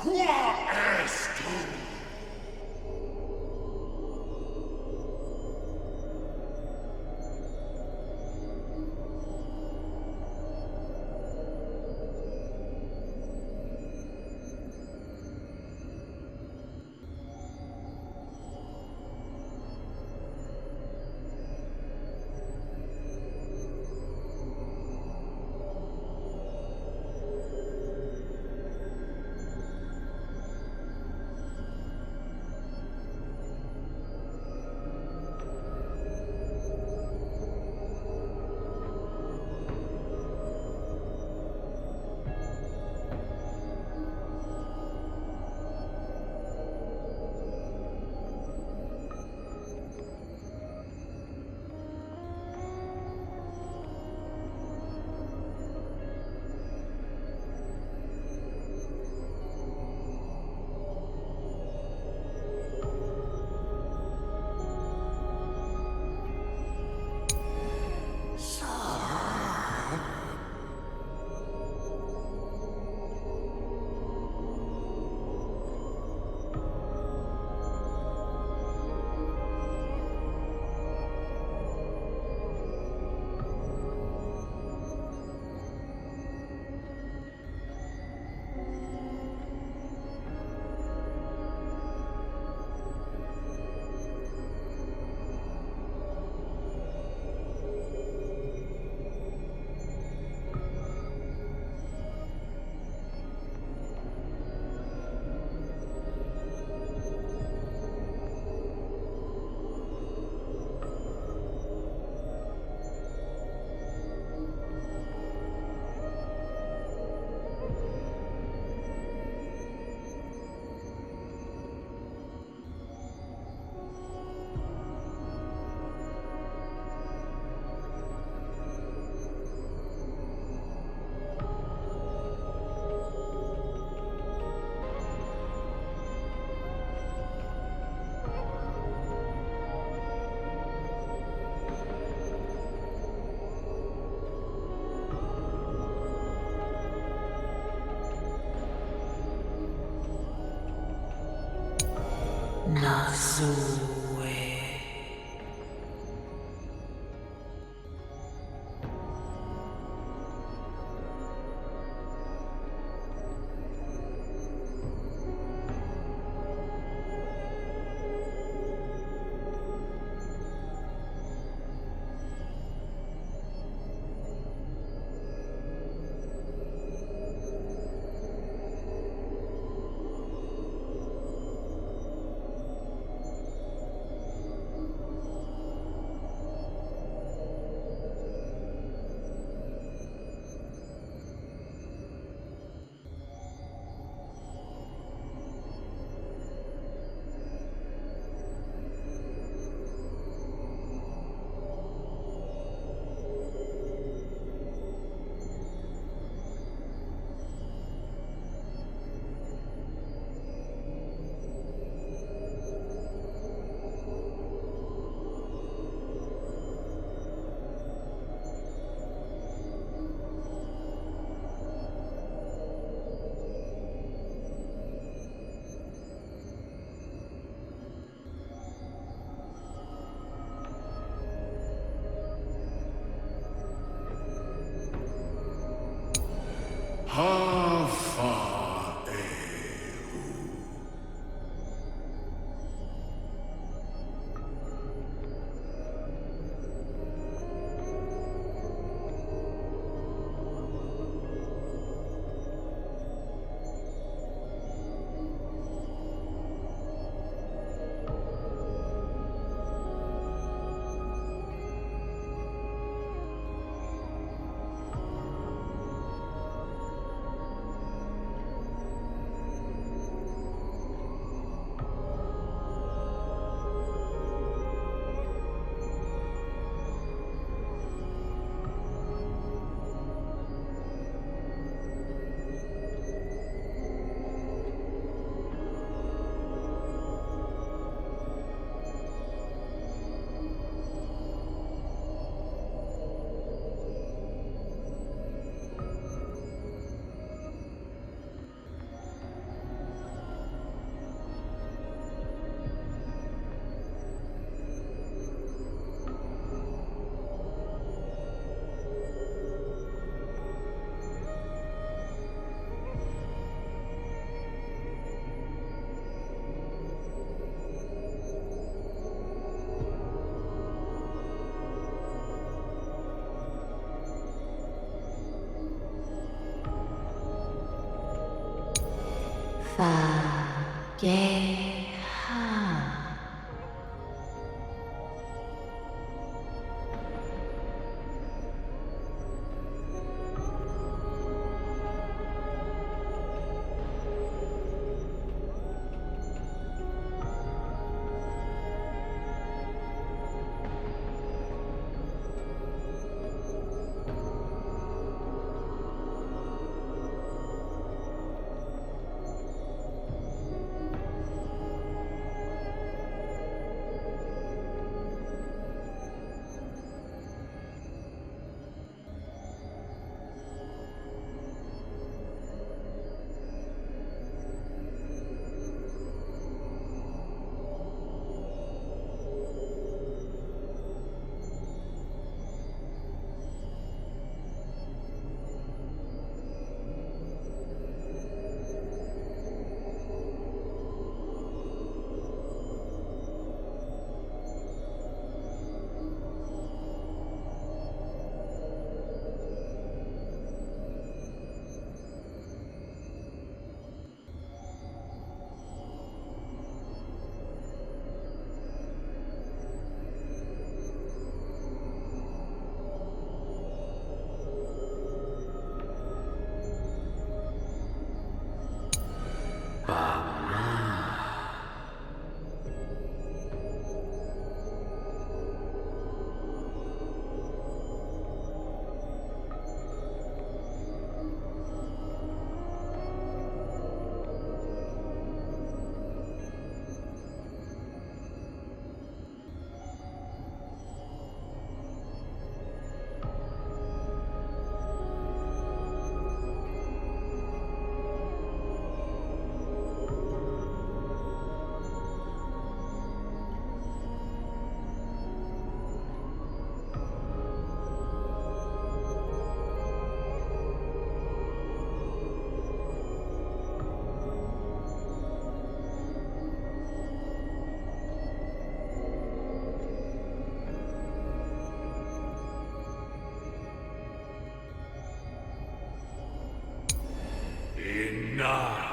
Nazue. Fageha. Enough.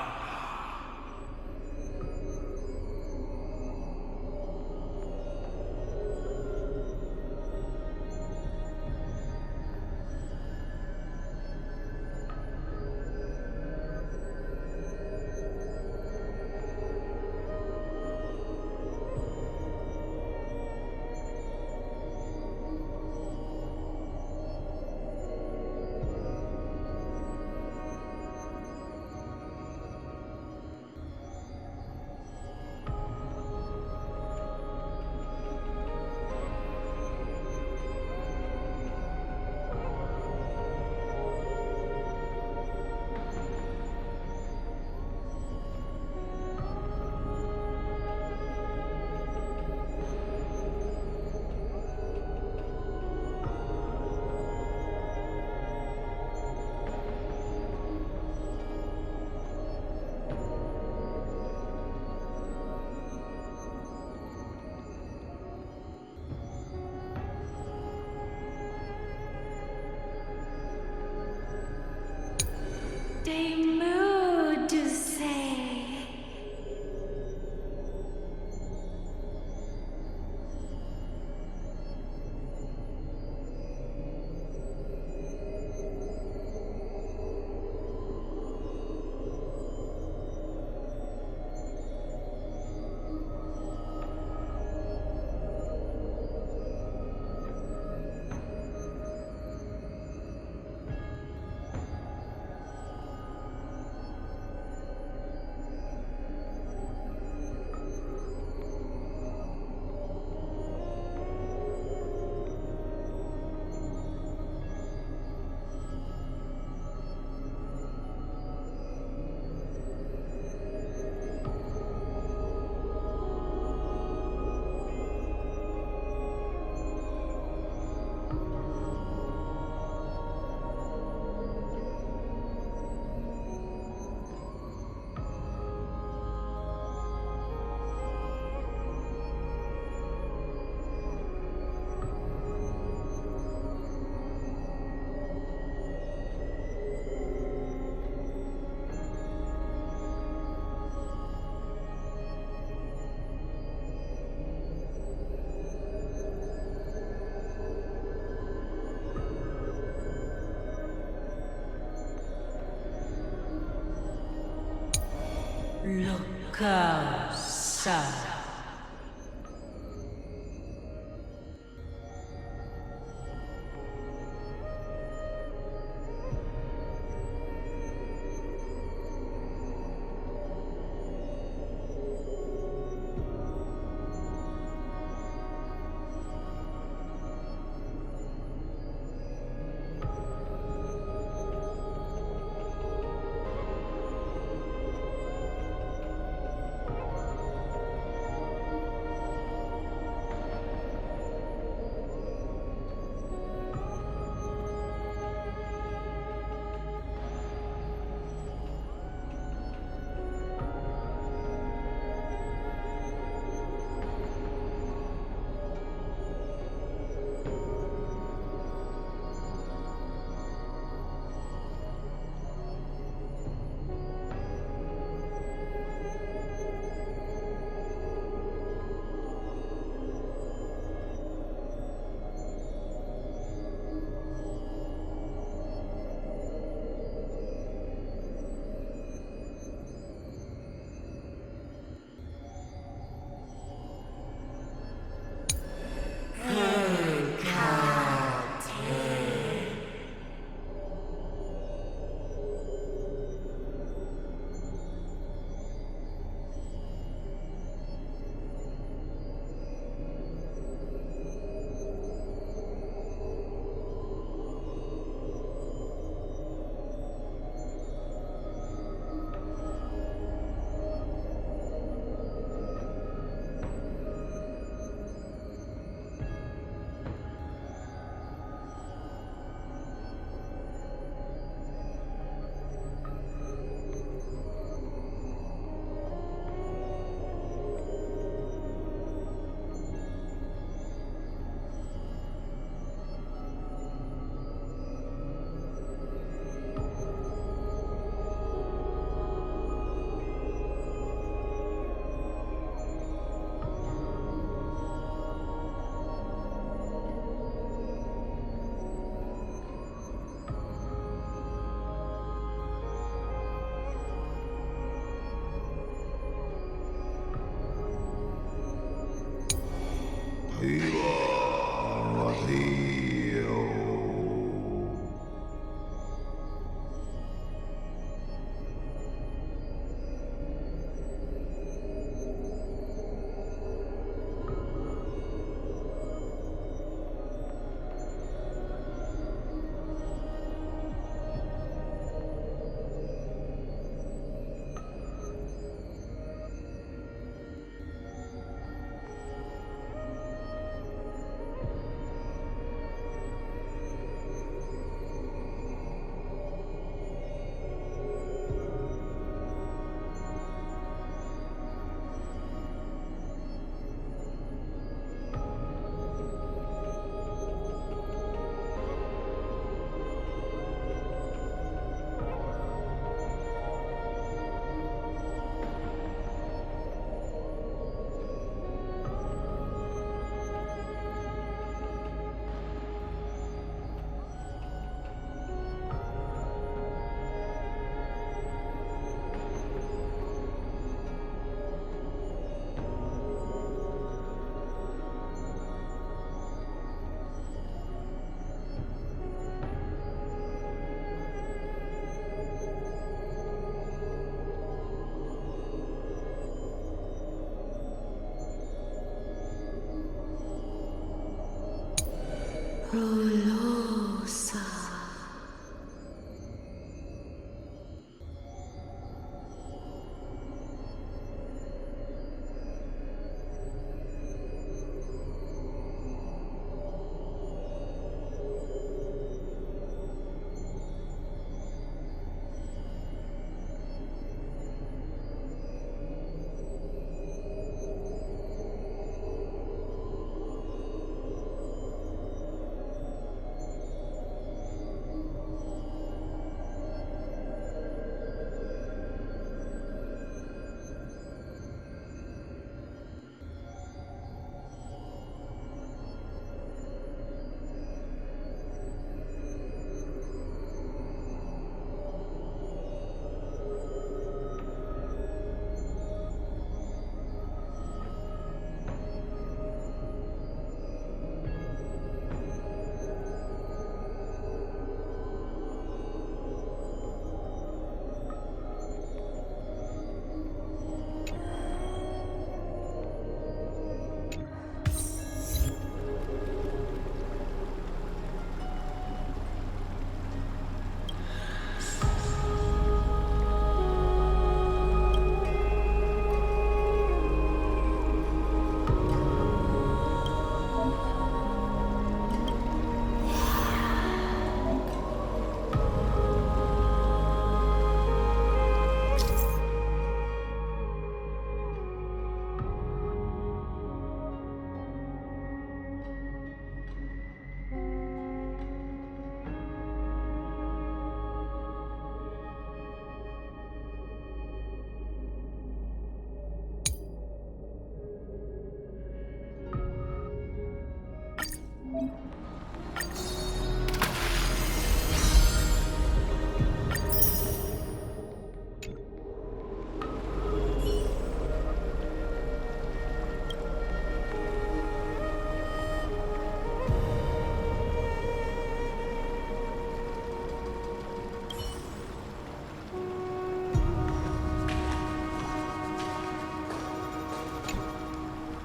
Lucasa.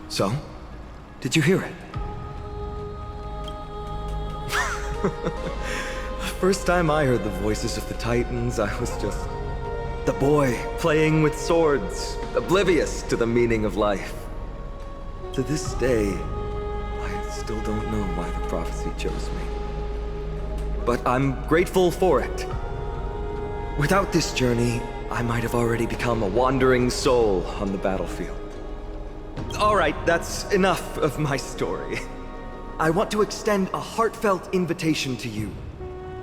So? Did you hear it? First time I heard the voices of the Titans, I was just the boy playing with swords, oblivious to the meaning of life. To this day, I still don't know why the prophecy chose me. But I'm grateful for it. Without this journey, I might have already become a wandering soul on the battlefield. All right, that's enough of my story. I want to extend a heartfelt invitation to you.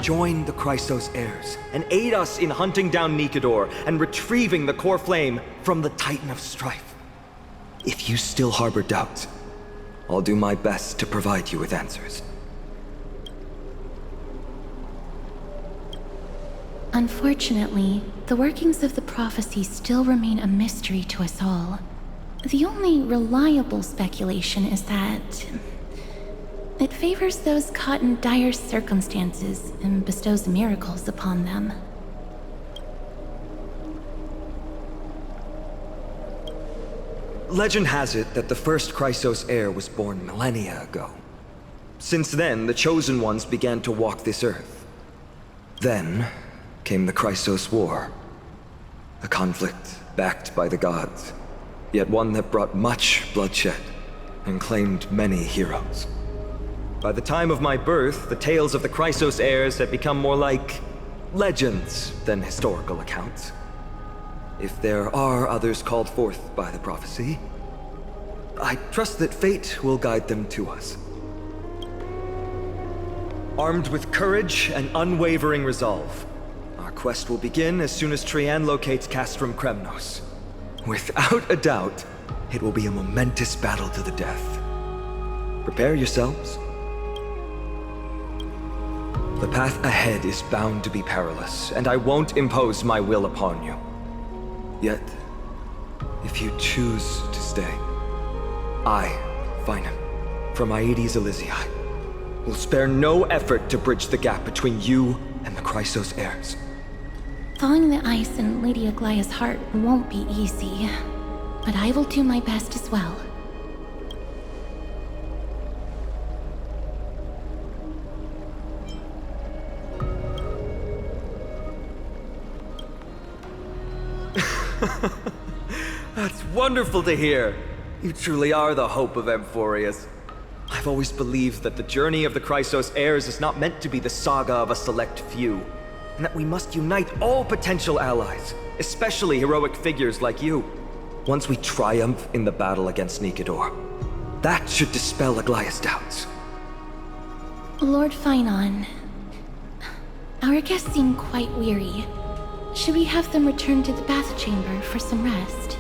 Join the Chrysos heirs and aid us in hunting down Nikedor and retrieving the core flame from the Titan of Strife. If you still harbor doubts, I'll do my best to provide you with answers. Unfortunately, the workings of the prophecy still remain a mystery to us all. The only reliable speculation is that it favors those caught in dire circumstances and bestows miracles upon them. Legend has it that the first Chrysos heir was born millennia ago. Since then, the Chosen Ones began to walk this earth. Then came the Chrysos War. A conflict backed by the gods, yet one that brought much bloodshed and claimed many heroes. By the time of my birth, the tales of the Chrysos heirs had become more like legends than historical accounts. If there are others called forth by the prophecy, I trust that fate will guide them to us. Armed with courage and unwavering resolve, our quest will begin as soon as Trian locates Castrum Kremnos. Without a doubt, it will be a momentous battle to the death. Prepare yourselves. The path ahead is bound to be perilous, and I won't impose my will upon you. Yet, if you choose to stay, I, Finan, from Aedes Elysiae, will spare no effort to bridge the gap between you and the Chrysos heirs. Thawing the ice in Lady Aglaya's heart won't be easy, but I will do my best as well. That's wonderful to hear. You truly are the hope of Amphoreus. I've always believed that the journey of the Chrysos heirs is not meant to be the saga of a select few, and that we must unite all potential allies, especially heroic figures like you. Once we triumph in the battle against Nikedor, that should dispel Aglaya's doubts. Lord Finan, our guests seem quite weary. Should we have them return to the bath chamber for some rest?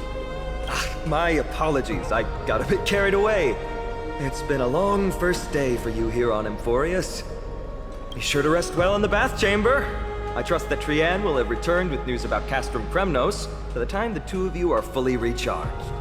My apologies, I got a bit carried away. It's been a long first day for you here on Amphoreus. Be sure to rest well in the bath chamber. I trust that Trian will have returned with news about Castrum Kremnos by the time the two of you are fully recharged.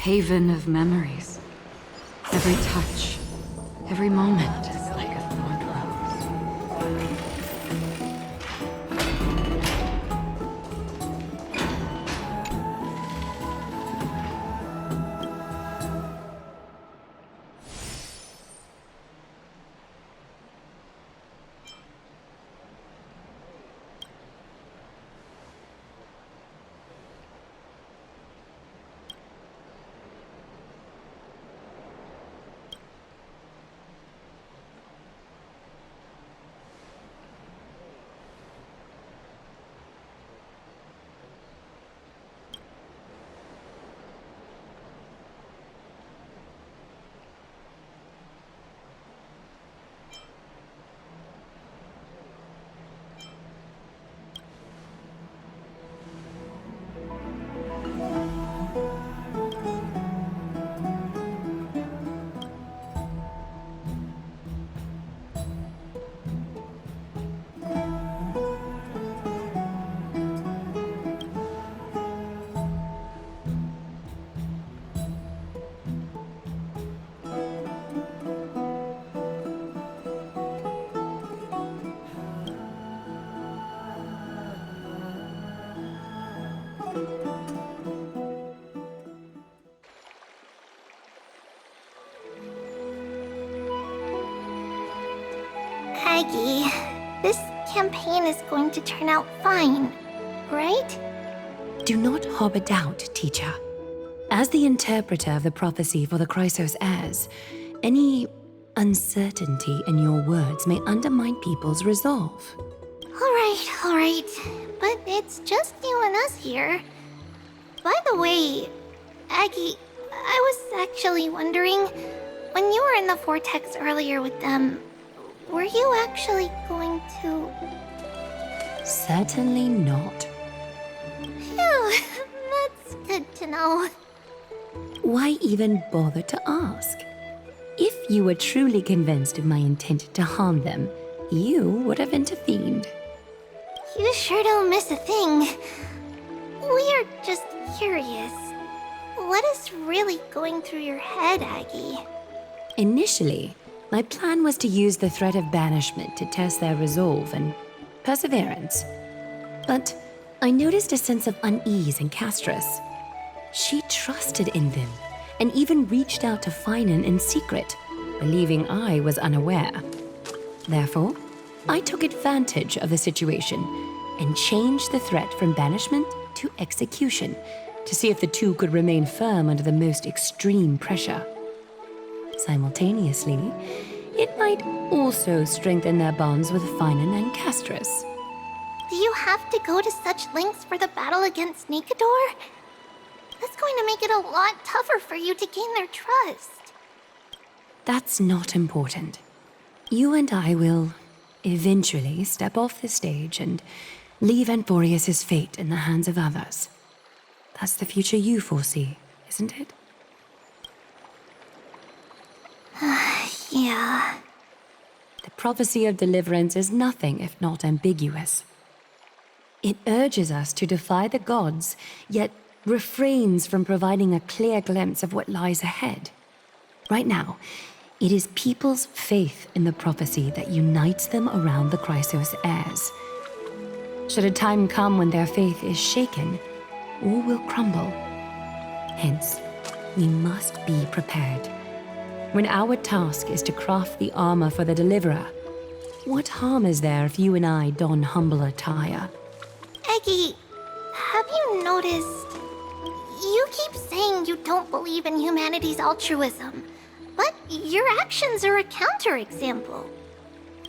Haven of memories. Every touch, every moment is like a thorned rose. Aggie, this campaign is going to turn out fine, right? Do not harbor doubt, teacher. As the interpreter of the prophecy for the Chrysos heirs, any uncertainty in your words may undermine people's resolve. All right. But it's just you and us here. By the way, Aggie, I was actually wondering, when you were in the vortex earlier with them, were you actually going to... Certainly not. Phew, that's good to know. Why even bother to ask? If you were truly convinced of my intent to harm them, you would have intervened. You sure don't miss a thing. We are just curious. What is really going through your head, Aggie? Initially, my plan was to use the threat of banishment to test their resolve and perseverance. But I noticed a sense of unease in Castris. She trusted in them and even reached out to Finan in secret, believing I was unaware. Therefore, I took advantage of the situation and changed the threat from banishment to execution to see if the two could remain firm under the most extreme pressure. Simultaneously, it might also strengthen their bonds with Finan and Castris. Do you have to go to such lengths for the battle against Nikador? That's going to make it a lot tougher for you to gain their trust. That's not important. You and I will eventually step off the stage and leave Amphoreus' fate in the hands of others. That's the future you foresee, isn't it? Yeah. The prophecy of deliverance is nothing if not ambiguous. It urges us to defy the gods, yet refrains from providing a clear glimpse of what lies ahead. Right now, it is people's faith in the prophecy that unites them around the Chrysos heirs. Should a time come when their faith is shaken, all will crumble. Hence, we must be prepared. When our task is to craft the armor for the Deliverer, what harm is there if you and I don humble attire? Eggie, have you noticed? You keep saying you don't believe in humanity's altruism, but your actions are a counterexample.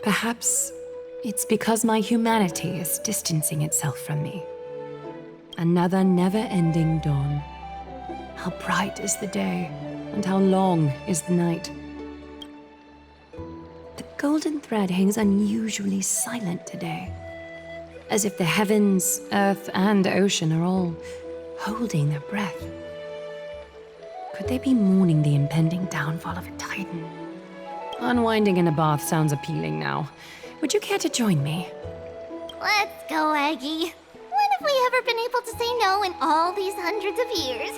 Perhaps it's because my humanity is distancing itself from me. Another never-ending dawn. How bright is the day, and how long is the night. The golden thread hangs unusually silent today, as if the heavens, earth, and ocean are all holding their breath. Could they be mourning the impending downfall of a titan? Unwinding in a bath sounds appealing now. Would you care to join me? Let's go, Aggie. When have we ever been able to say no in all these hundreds of years?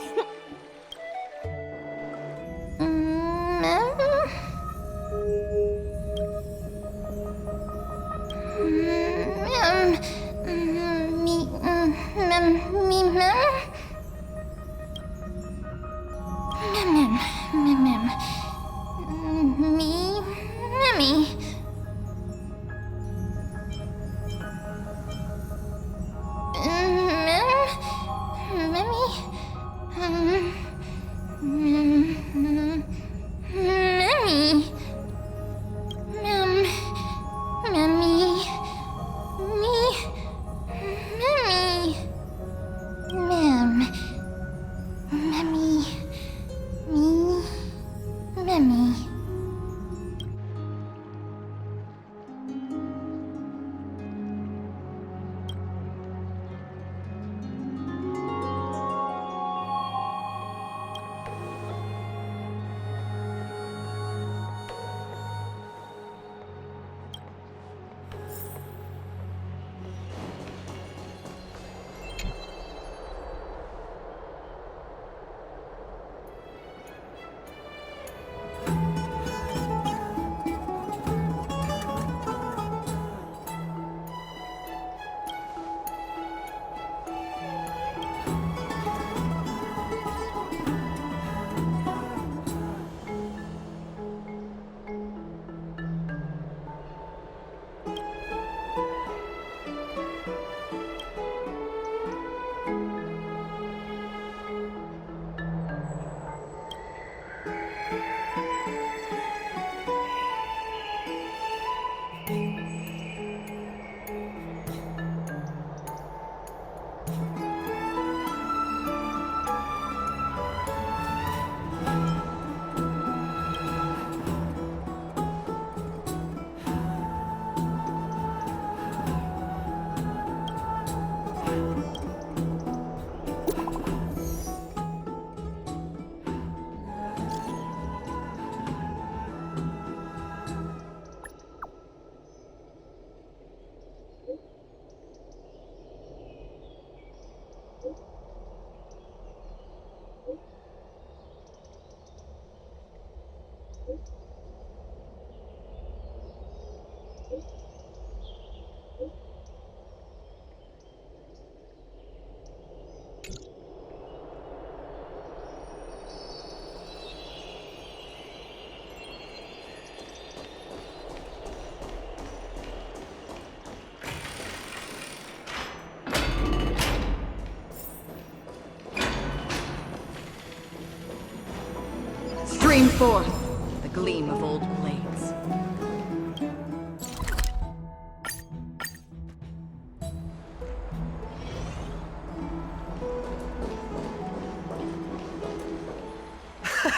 Stream forth the gleam of old blades.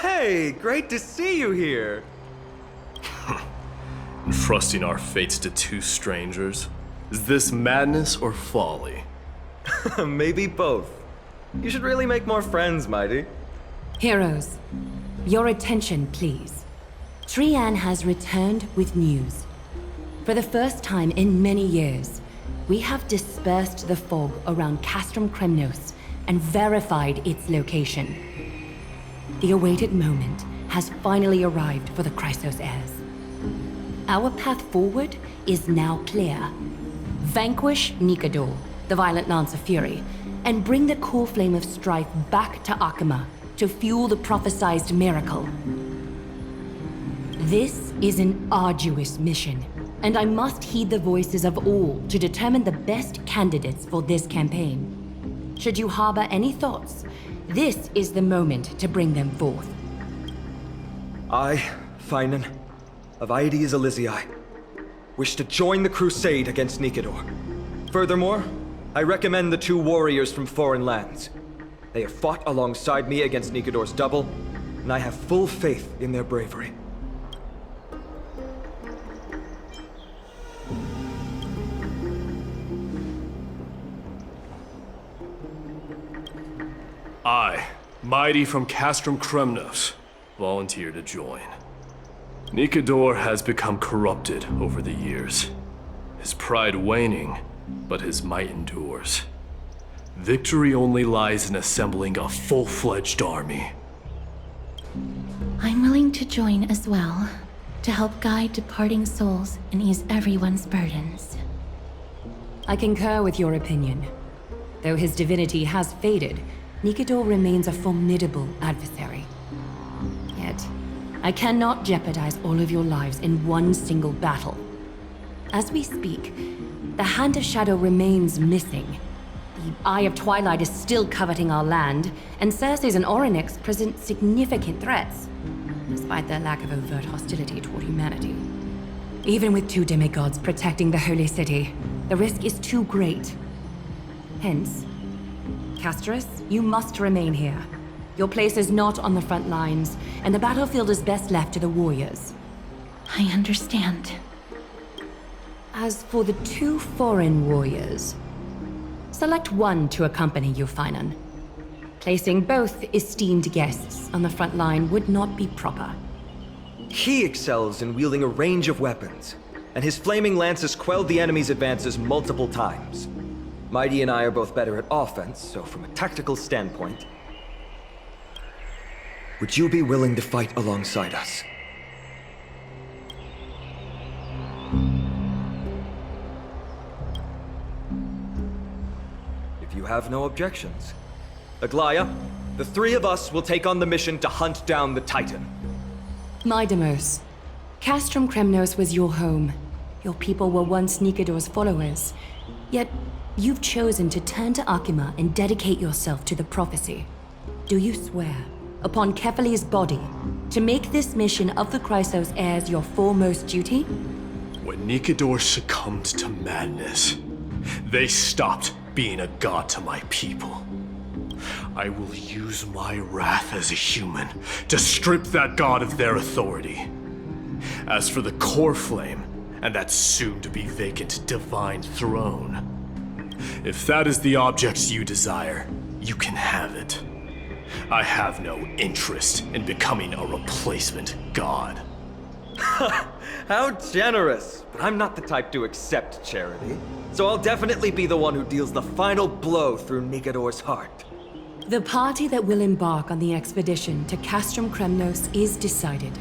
Hey, great to see you here. Entrusting our fates to two strangers? Is this madness or folly? Maybe both. You should really make more friends, Mighty. Heroes, your attention, please. Trian has returned with news. For the first time in many years, we have dispersed the fog around Castrum Kremnos and verified its location. The awaited moment has finally arrived for the Chrysos heirs. Our path forward is now clear. Vanquish Nikador, the violent Lance of Fury, and bring the core flame of strife back to Akama to fuel the prophesized miracle. This is an arduous mission, and I must heed the voices of all to determine the best candidates for this campaign. Should you harbor any thoughts, this is the moment to bring them forth. I, Finan, of Aedes Elysiae, wish to join the crusade against Nikador. Furthermore, I recommend the two warriors from foreign lands. They have fought alongside me against Nikador's double, and I have full faith in their bravery. I, Mighty from Castrum Kremnos, volunteer to join. Nikador has become corrupted over the years. His pride waning, but his might endures. Victory only lies in assembling a full-fledged army. I'm willing to join as well, to help guide departing souls and ease everyone's burdens. I concur with your opinion. Though his divinity has faded, Nikador remains a formidable adversary. Yet, I cannot jeopardize all of your lives in one single battle. As we speak, the Hand of Shadow remains missing. The Eye of Twilight is still coveting our land, and Circes and Orynyx present significant threats, despite their lack of overt hostility toward humanity. Even with two demigods protecting the Holy City, the risk is too great. Hence, Castris, you must remain here. Your place is not on the front lines, and the battlefield is best left to the warriors. I understand. As for the two foreign warriors, select one to accompany you, Finan. Placing both esteemed guests on the front line would not be proper. He excels in wielding a range of weapons, and his flaming lances quelled the enemy's advances multiple times. Mighty and I are both better at offense, so from a tactical standpoint, would you be willing to fight alongside us? If you have no objections. Aglaya, the three of us will take on the mission to hunt down the Titan. Mydemos, Castrum Kremnos was your home. Your people were once Nikador's followers. Yet, you've chosen to turn to Akima and dedicate yourself to the prophecy. Do you swear, upon Kefali's body, to make this mission of the Chrysos heirs your foremost duty? When Nikador succumbed to madness, they stopped being a god to my people. I will use my wrath as a human to strip that god of their authority. As for the core flame, and that soon-to-be vacant divine throne, if that is the object you desire, you can have it. I have no interest in becoming a replacement god. How generous! But I'm not the type to accept charity, so I'll definitely be the one who deals the final blow through Nikador's heart. The party that will embark on the expedition to Castrum Kremnos is decided.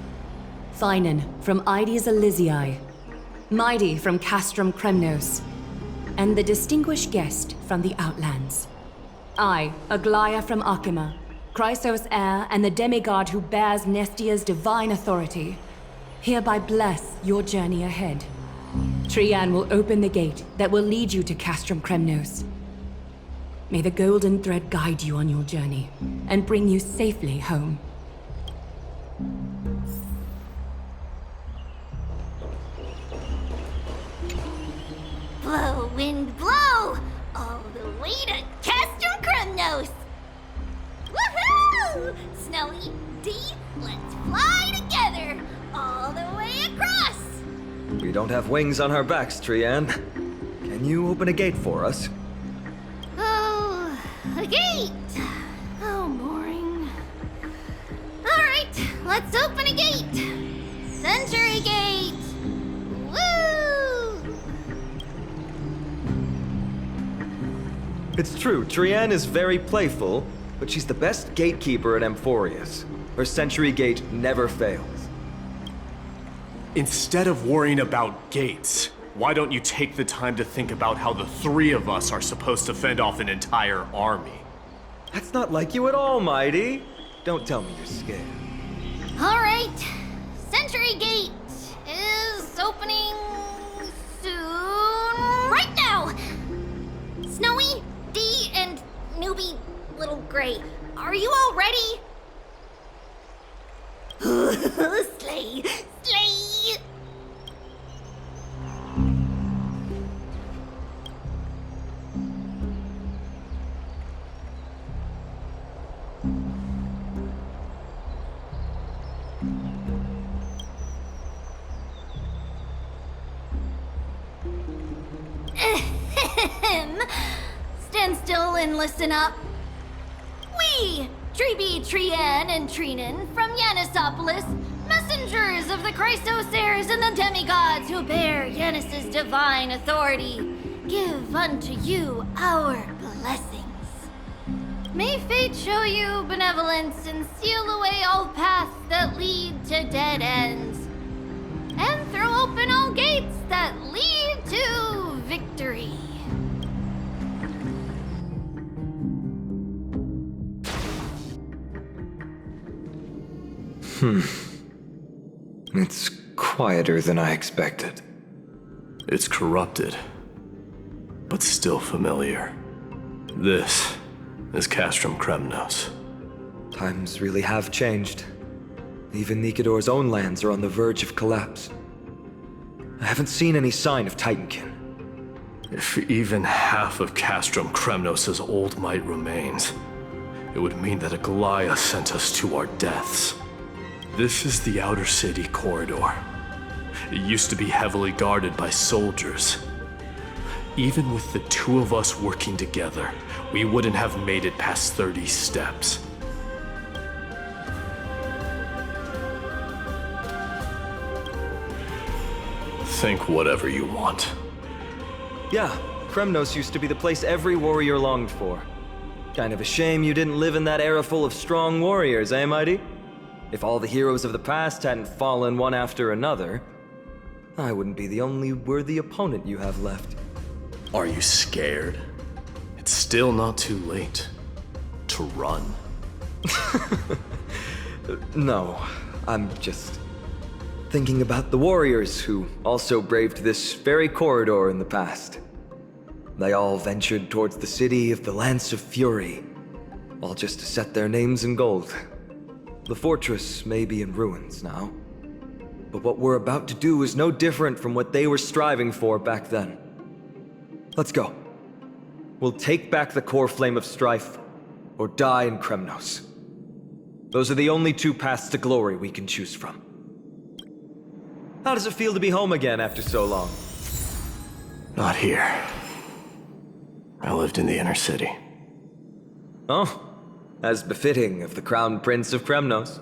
Finan from Ides Elysiae, Mighty from Castrum Kremnos, and the distinguished guest from the Outlands. I, Aglaia from Akima, Chrysos heir and the demigod who bears Nestia's divine authority, hereby bless your journey ahead. Trian will open the gate that will lead you to Castrum Kremnos. May the golden thread guide you on your journey and bring you safely home. Blow, wind, blow! All the way to Castrum Kremnos! Woohoo! Snowy, D, let's fly together! All the way across! We don't have wings on our backs, Trian. Can you open a gate for us? Oh, a gate! Oh, boring. Alright, let's open a gate! Century Gate! Woo! It's true, Trian is very playful, but she's the best gatekeeper at Amphoreus. Her Century Gate never fails. Instead of worrying about gates, why don't you take the time to think about how the three of us are supposed to fend off an entire army? That's not like you at all, Mighty. Don't tell me you're scared. Alright, Century Gate is opening soon. Right now! Snowy, D, and newbie Little Gray, are you all ready? Slay! Slay! Stand still and listen up. We, Treeby, Trian, and Trinan from Yanisopolis, messengers of the Chrysos heirs and the demigods who bear Yanis's divine authority, give unto you our blessings. May fate show you benevolence and seal away all paths that lead to dead ends, and throw open all gates that lead to victory. It's quieter than I expected. It's corrupted, but still familiar. This is Castrum Kremnos. Times really have changed. Even Nikador's own lands are on the verge of collapse. I haven't seen any sign of Titankin. If even half of Castrum Kremnos' old might remains, it would mean that Aglaia sent us to our deaths. This is the outer city corridor. It used to be heavily guarded by soldiers. Even with the two of us working together, we wouldn't have made it past 30 steps. Think whatever you want. Yeah, Kremnos used to be the place every warrior longed for. Kind of a shame you didn't live in that era full of strong warriors, eh, Mighty? If all the heroes of the past hadn't fallen one after another, I wouldn't be the only worthy opponent you have left. Are you scared? It's still not too late to run. No, I'm just thinking about the warriors who also braved this very corridor in the past. They all ventured towards the city of the Lance of Fury, all just to set their names in gold. The fortress may be in ruins now, but what we're about to do is no different from what they were striving for back then. Let's go. We'll take back the core flame of strife, or die in Kremnos. Those are the only two paths to glory we can choose from. How does it feel to be home again after so long? Not here. I lived in the inner city. Oh, as befitting of the Crown Prince of Kremnos.